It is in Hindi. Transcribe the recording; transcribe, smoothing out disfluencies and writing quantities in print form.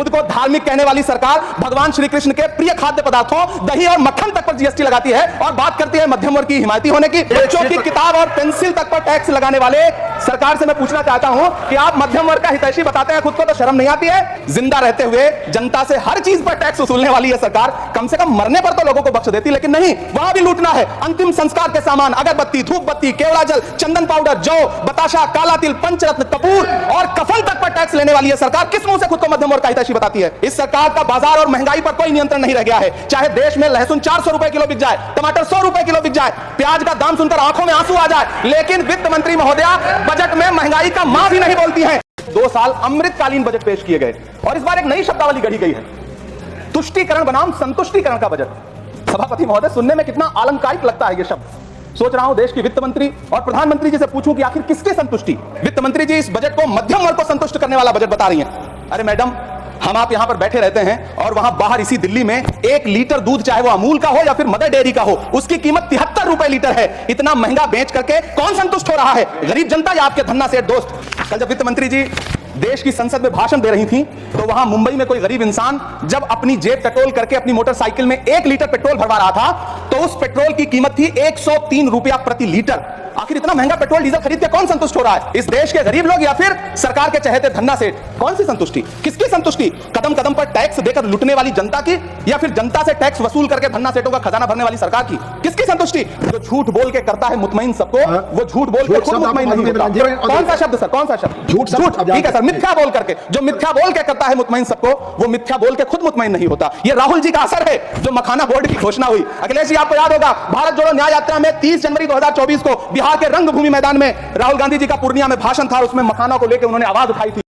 खुद को धार्मिक कहने वाली सरकार भगवान श्री कृष्ण के प्रिय खाद्य पदार्थों दही और मक्खन तक पर जीएसटी लगाती है और बात करती है मध्यम वर्ग की हिमायती होने की। बच्चों की किताब और पेंसिल तक पर टैक्स लगाने वाले सरकार से मैं पूछना चाहता हूं कि आप मध्यम वर्ग का हितैषी बताते हैं, खुद को तो शर्म नहीं आती है? जिंदा रहते हुए जनता से हर चीज पर टैक्स वसूलने वाली है सरकार, कम से कम मरने पर तो लोगों को बख्श देती, लेकिन नहीं, वहां भी लूटना है। अंतिम संस्कार के सामान अगरबत्ती, धूप बत्ती, केवड़ा जल, चंदन पाउडर, जौ, बताशा, काला तिल, पंचरत्न, कपूर और कफन तक पर टैक्स लेने वाली है सरकार। किस मुंह से खुद को मध्यम वर्ग का हितैषी बताती है? इस सरकार का बाजार और महंगाई पर कोई नियंत्रण नहीं रह गया है। चाहे देश में लहसुन 400 रुपए किलो बिक जाए, टमाटर 100 रुपए किलो बिक जाए, प्याज का दाम सुनकर आंखों में आंसू आ जाए, लेकिन वित्त मंत्री महोदया बजट में महंगाई का मां भी नहीं बोलती हैं। 2 साल अमृतकालीन बजट पेश किए गए और इस बार एक नई शब्दावली गढ़ी गई है, तुष्टीकरण बनाम संतुष्टीकरण का बजट। सभापति महोदय, सुनने में कितना अलंकारिक लगता है ये शब्द। सोच रहा हूं देश की वित्त मंत्री और प्रधानमंत्री जी से पूछूं कि आखिर किसकी संतुष्टि? वित्त मंत्री जी इस बजट को मध्यम वर्ग को संतुष्ट करने वाला बजट बता रही हैं। अरे मैडम, हम आप यहां पर बैठे रहते हैं और वहां बाहर इसी दिल्ली में 1 लीटर दूध, चाहे वो अमूल का हो या फिर मदर डेयरी का हो, उसकी कीमत 73 रुपए लीटर है। इतना महंगा बेच करके कौन संतुष्ट हो रहा है? गरीब जनता या आपके धन्ना सेठ दोस्त? कल जब वित्त मंत्री जी देश की संसद में भाषण दे रही थी तो वहां मुंबई में कोई गरीब इंसान जब अपनी जेब पेट्रोल करके अपनी मोटरसाइकिल में 1 लीटर पेट्रोल भरवा रहा था तो उस पेट्रोल की कीमत थी 103 रुपया प्रति लीटर। आखिर इतना महंगा पेट्रोल डीजल खरीद के कौन संतुष्ट हो रहा है? इस देश के गरीब लोग या फिर सरकार के चहेते धन्ना सेठ? कौन सी संतुष्टि? किसकी संतुष्टि? कदम कदम पर टैक्स देकर लुटने वाली जनता की या फिर जनता से टैक्स वसूल करके धन्ना सेठों का खजाना भरने वाली सरकार की? किसकी संतुष्टि? जो झूठ बोल के करता है मुतमईन सबको, वो झूठ बोल के खुद मुतमईन नहीं होता। कौन सा शब्द सर? कौन सा शब्द? झूठ। ठीक है सर, मिथ्या बोल करके, जो मिथ्या बोल के करता है मुतमईन सबको, वो मिथ्या बोल के खुद मुतमईन नहीं होता। ये राहुल जी का असर है जो मखाना बोर्ड की घोषणा हुई। अखिलेश जी, आपको याद होगा भारत जोड़ो न्याय यात्रा में 30 जनवरी 2024 को बिहार के रंगभूमि मैदान में राहुल गांधी जी का पूर्णिया में भाषण था, उसमें मखाना को लेकर उन्होंने आवाज उठाई थी।